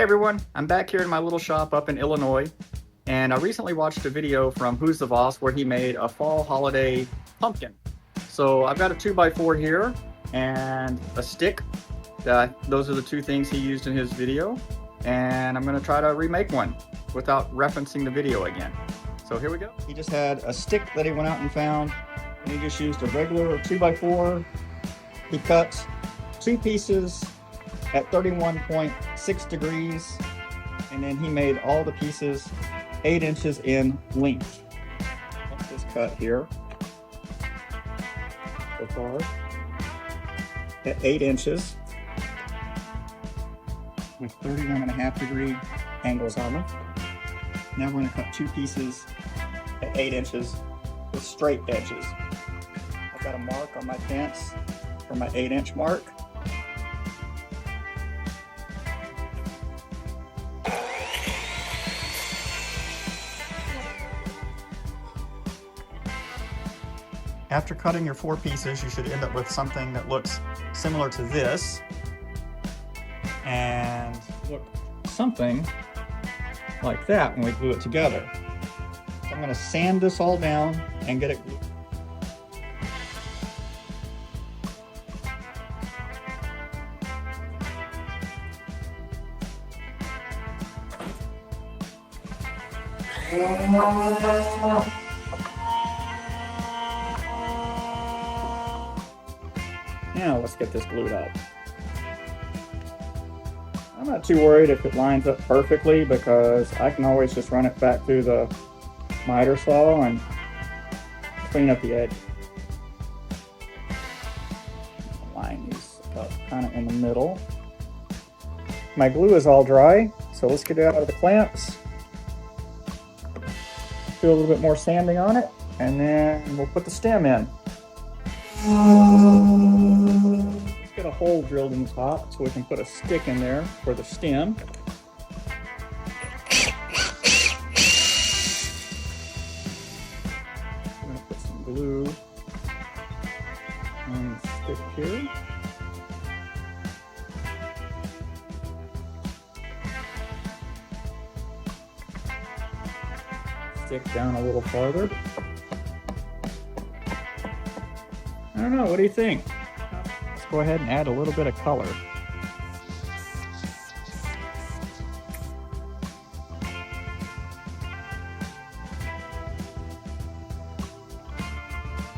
Hey everyone, I'm back here in my little shop up in Illinois, and I recently watched a video from Who's the Boss where he made a fall holiday pumpkin. So I've got a 2x4 here and a stick. Those are the two things he used in his video, and I'm going to try to remake one without referencing the video again. So here we go. He just had a stick that he went out and found, and he just used a regular 2x4. He cut two pieces at 31.6 degrees, and then he made all the pieces 8 inches in length. That's this cut here so far at 8 inches with 31.5 degree angles on them. Now we're going to cut two pieces at 8 inches with straight edges. I've got a mark on my fence for my 8-inch mark. After cutting your 4 pieces, you should end up with something that looks similar to this, and look something like that when we glue it together. So I'm going to sand this all down and get it glued. Now let's get this glued up. I'm not too worried if it lines up perfectly because I can always just run it back through the miter saw and clean up the edge. Line these up kind of in the middle. My glue is all dry, so let's get it out of the clamps. Do a little bit more sanding on it, and then we'll put the stem in. Let's get a hole drilled in the top so we can put a stick in there for the stem. I'm going to put some glue on the stick here. Stick down a little farther. I don't know, what do you think? Let's go ahead and add a little bit of color.